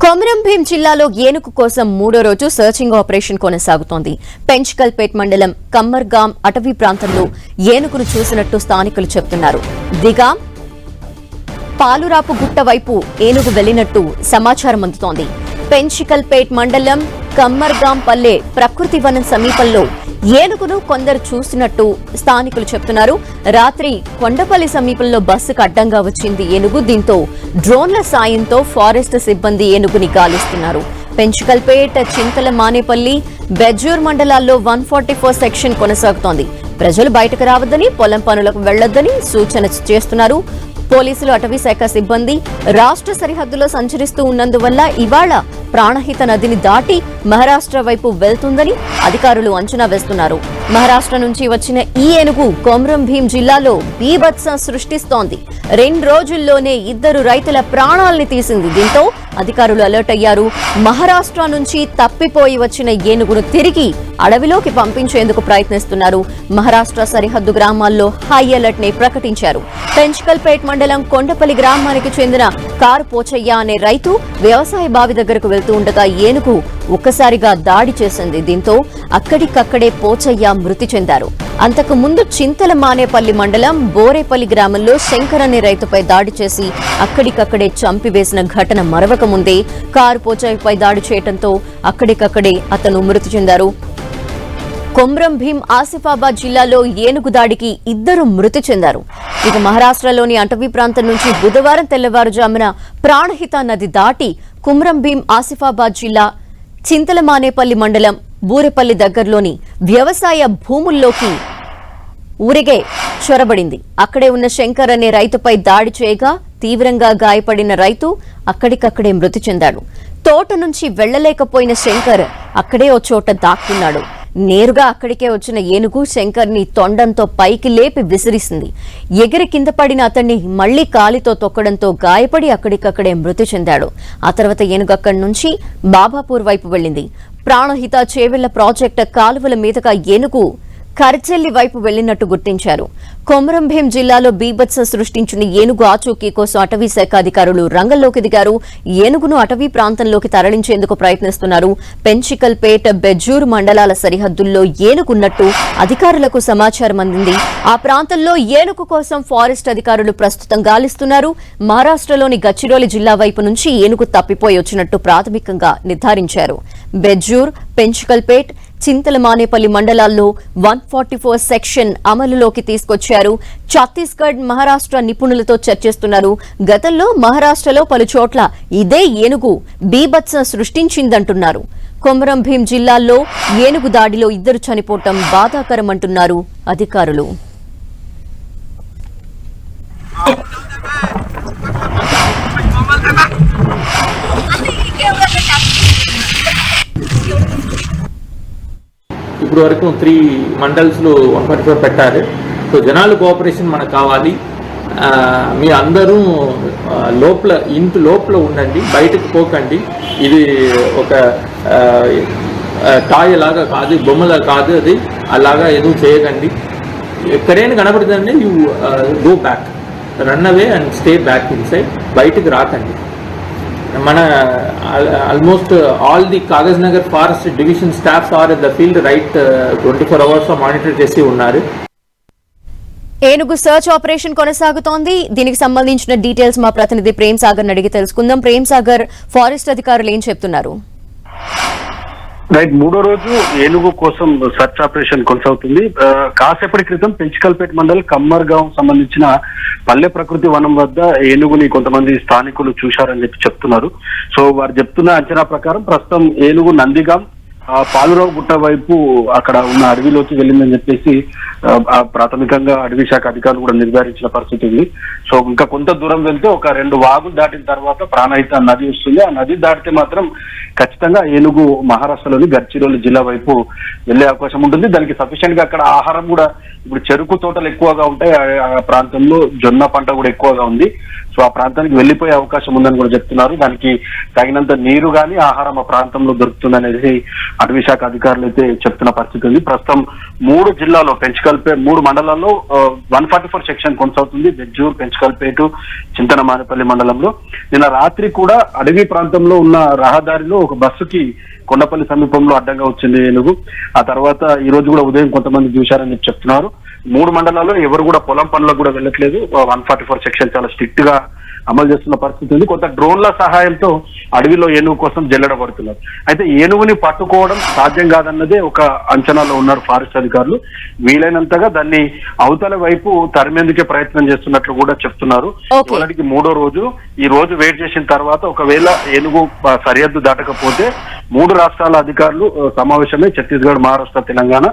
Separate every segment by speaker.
Speaker 1: కొమరం భీం జిల్లాలో ఏనుగు కోసం మూడో రోజు సర్చింగ్ ఆపరేషన్ కొనసాగుతోంది. పెంచ్కల్పేట్ మండలం కమ్మర్గాం అటవీ ప్రాంతంలో ఏనుగును చూసినట్టు స్థానికులు చెబుతున్నారు. దిగాం పాలురాపు గుట్ట వైపు ఏనుగు వెళ్లినట్టు సమాచారం అందుతోంది. పెంచ్కల్పేట్ మండలం కమ్మర్గాం పల్లె ప్రకృతి వనం సమీపంలో ఏనుగును కొందరు చూసినట్టు స్థానికులు చెప్తున్నారు. రాత్రి కొండపల్లి సమీపంలో బస్సుకు అడ్డంగా వచ్చింది ఏనుగు. దీంతో డ్రోన్ల సాయంతో ఫారెస్ట్ సిబ్బంది ఏనుగుని గాలిస్తున్నారు. పెంచ్కల్పేట్, చింతల మానేపల్లి, బెజ్జూర్ మండలాల్లో 144 సెక్షన్ కొనసాగుతోంది. ప్రజలు బయటకు రావద్దని, పొలం పనులకు వెళ్లొద్దని సూచన చేస్తున్నారు. పోలీసులు, అటవీ శాఖ సిబ్బంది రాష్ట్ర సరిహద్దులో సంచరిస్తూ ఉన్నందువల్ల ఇవాళ ప్రాణహిత నదిని దాటి మహారాష్ట్ర వైపు వెళ్తుందని అధికారులు అంచనా వేస్తున్నారు. మహారాష్ట్ర నుంచి వచ్చిన ఈ ఏనుగు కొమరం భీం జిల్లాలో బీభత్సం సృష్టిస్తోంది. 2 రోజుల్లోనే 2 రైతుల ప్రాణాల్ని తీసింది. దీంతో అధికారులు అలర్ట్ అయ్యారు. మహారాష్ట్ర నుంచి తప్పిపోయి వచ్చిన ఏనుగును తిరిగి అడవిలోకి పంపించేందుకు ప్రయత్నిస్తున్నారు. మహారాష్ట్ర సరిహద్దు గ్రామాల్లో హై అలర్ట్ ని ప్రకటించారు. పెంచ్కల్పేట్ మండలం కొండపల్లి గ్రామానికి చెందిన కారు పోచయ్య అనే రైతు వ్యవసాయ బావి దగ్గరకు వెళ్తూ ఉండగా ఏనుగు ఒక్కసారిగా దాడి చేసింది. దీంతో అక్కడికక్కడే పోచయ్య మృతి చెందారు. అంతకు ముందు చింతల మానేపల్లి మండలం బోరేపల్లి గ్రామంలో శంకర్ అనే రైతుపై దాడి చేసి అక్కడికక్కడే చంపివేసిన ఘటన మరవక ముందే కారు పోచయ్యపై దాడి చేయడంతో అక్కడికక్కడే అతను మృతి చెందారు. కొమరం భీం ఆసిఫాబాద్ జిల్లాలో ఏనుగు దాడికి 2 మృతి చెందారు. ఇక మహారాష్ట్రలోని అటవీ ప్రాంతం నుంచి బుధవారం తెల్లవారుజామున ప్రాణహిత నది దాటి కొమరం భీం ఆసిఫాబాద్ జిల్లా చింతలమానేపల్లి మండలం బూరెపల్లి దగ్గరలోని వ్యవసాయ భూముల్లోకి ఊరిగే చొరబడింది. అక్కడే ఉన్న శంకర్ అనే రైతుపై దాడి చేయగా తీవ్రంగా గాయపడిన రైతు అక్కడికక్కడే మృతి చెందాడు. తోట నుంచి వెళ్లలేకపోయిన శంకర్ అక్కడే ఓ చోట దాక్కున్నాడు. నేరుగా అక్కడికే వచ్చిన ఏనుగు శంకర్ ని తొండంతో పైకి లేపి విసిరిసింది. ఎగిరి కింద పడిన అతన్ని మళ్లీ కాలితో తొక్కడంతో గాయపడి అక్కడికక్కడే మృతి చెందాడు. ఆ తర్వాత ఏనుగు అక్కడి నుంచి బాబాపూర్ వైపు వెళ్లింది. ప్రాణహిత చేవెళ్ల ప్రాజెక్టు కాలువల మీదుగా ఏనుగు కర్చెల్లి వైపు వెళ్లినట్టు గుర్తించారు. కొమరం భీం జిల్లాలో బీభత్సం సృష్టించిన ఏనుగు ఆచూకీ కోసం అటవీ శాఖ అధికారులు రంగంలోకి దిగారు. ఏనుగును అటవీ ప్రాంతంలోకి తరలించేందుకు ప్రయత్నిస్తున్నారు. పెంచికల్పేట్, బెజ్జూర్ మండలాల సరిహద్దుల్లో ఏనుగున్నట్టు అధికారులకు సమాచారం అందింది. ఆ ప్రాంతంలో ఏనుగు కోసం ఫారెస్ట్ అధికారులు ప్రస్తుతం గాలిస్తున్నారు. మహారాష్ట్రలోని గచ్చిరోలి జిల్లా వైపు నుంచి ఏనుగు తప్పిపోయి వచ్చినట్టు ప్రాథమికంగా నిర్ధారించారు. బెజ్జూర్, పెంచికల్పేట్, చింతల మానేపల్లి మండలాల్లో 144 సెక్షన్ అమలులోకి తీసుకొచ్చారు. ఛత్తీస్గఢ్, మహారాష్ట్ర నిపుణులతో చర్చిస్తున్నారు. గతంలో మహారాష్ట్రలో పలు చోట్ల ఇదే ఏనుగు బీభత్సం సృష్టించిందంటున్నారు. కొమరం భీం జిల్లాల్లో ఏనుగు దాడిలో 2 చనిపోవటం బాధాకరమంటున్నారు అధికారులు.
Speaker 2: ఇప్పుడు వరకు 3 మండల్స్లో 144 పెట్టారు. సో జనాలు కోఆపరేషన్ మనకు కావాలి. మీ అందరూ ఇంటి లోపల ఉండండి, బయటకు పోకండి. ఇది ఒక టాయ్ లాగా కాదు, బొమ్మలా కాదు, అది అలాగా ఏదో చేయకండి. ఎక్కడైనా కనబడుతుందండి you go back, run away and stay back inside. బయటకు రాకండి. మన almost all the Kagaznagar forest division staffs are in the field right 24 hours monitor చేసి ఉన్నారు.
Speaker 1: ఏనుగు సర్చ్ ఆపరేషన్ కొనసాగుతోంది. దీనికి సంబంధించిన డీటెయిల్స్ మా ప్రతినిధి ప్రేమ్ సాగర్ అడిగి తెలుసుకుందాం. ప్రేమ్ సాగర్, ఫారెస్ట్ అధికారులు ఏం చెప్తున్నారు?
Speaker 3: రైట్, 3వ రోజు ఏనుగు కోసం సర్చ్ ఆపరేషన్ కొనసాగుతుంది. కాసేపటి క్రితం పెంచికల్పేట్ మండల్ కమ్మర్గాం సంబంధించిన పల్లె ప్రకృతి వనం వద్ద ఏనుగుని కొంతమంది స్థానికులు చూశారని చెప్తున్నారు. సో వారు చెప్తున్న అంచనా ప్రకారం ప్రస్తుతం ఏనుగు నందిగాం పాలురావు గుట్ట వైపు అక్కడ ఉన్న అడవిలోకి వెళ్ళిందని చెప్పేసి ప్రాథమికంగా అటవీ శాఖ అధికారులు కూడా నిర్ధారించిన పరిస్థితి ఉంది. సో ఇంకా కొంత దూరం వెళ్తే ఒక 2 వాగులు దాటిన తర్వాత ప్రాణహిత నది వస్తుంది. ఆ నది దాటితే మాత్రం ఖచ్చితంగా ఏనుగు మహారాష్ట్రలోని గడ్చిరోలి జిల్లా వైపు వెళ్లే అవకాశం ఉంటుంది. దానికి సఫిషియెంట్ గా అక్కడ ఆహారం కూడా, ఇప్పుడు చెరుకు తోటలు ఎక్కువగా ఉంటాయి, ఆ ప్రాంతంలో జొన్న పంట కూడా ఎక్కువగా ఉంది. సో ఆ ప్రాంతానికి వెళ్లిపోయే అవకాశం ఉందని కూడా చెప్తున్నారు. దానికి తగినంత నీరు గాని ఆహారం ఆ ప్రాంతంలో దొరుకుతుందనేది అటవీ శాఖ అధికారులు అయితే చెప్తున్న పరిస్థితి ఉంది. ప్రస్తుతం 3 జిల్లాలో పెంచుకల్పేట్ 3 మండలాల్లో 144 సెక్షన్ కొనసాగుతుంది. బెజ్జూర్, పెంచుకల్పేట, చింతనమానేపల్లి మండలంలో నిన్న రాత్రి కూడా అడవి ప్రాంతంలో ఉన్న రహదారిలో ఒక బస్సుకి కొండపల్లి సమీపంలో అడ్డంగా వచ్చింది ఏనుగు. ఆ తర్వాత ఈ రోజు కూడా ఉదయం కొంతమంది చూశారని చెప్తున్నారు. 3 మండలాల్లో ఎవరు కూడా పొలం పనులకు కూడా వెళ్ళట్లేదు. 144 సెక్షన్ చాలా స్ట్రిక్ట్ గా అమలు చేస్తున్న పరిస్థితి ఉంది. కొంత డ్రోన్ల సహాయంతో అడవిలో ఏనుగు కోసం జల్లెడబడుతున్నారు. అయితే ఏనుగుని పట్టుకోవడం సాధ్యం కాదన్నదే ఒక అంచనాలో ఉన్నారు ఫారెస్ట్ అధికారులు. వీలైనంతగా దాన్ని అవతల వైపు తరిమేందుకే ప్రయత్నం చేస్తున్నట్లు కూడా చెప్తున్నారు. ఇవాళకి 3వ రోజు. ఈ రోజు వెయిట్ చేసిన తర్వాత ఒకవేళ ఏనుగు సరిహద్దు దాటకపోతే 3 రాష్ట్రాల అధికారులు సమావేశమై ఛత్తీస్గఢ్, మహారాష్ట్ర, తెలంగాణ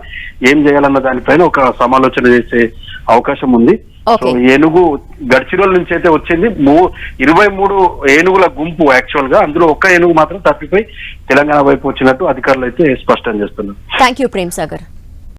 Speaker 3: ఏం చేయాలన్న దానిపైన ఒక సమాలోచన చేసే అవకాశం ఉంది. సో ఏనుగు గడ్చిరోల్ నుంచి అయితే వచ్చింది. 23 ఏనుగుల గుంపు యాక్చువల్ గా, అందులో ఒక్క ఏనుగు మాత్రం తప్పిపోయి తెలంగాణ వైపు వచ్చినట్టు అధికారులు అయితే స్పష్టం చేస్తున్నారు.
Speaker 1: Thank you Prem Sagar.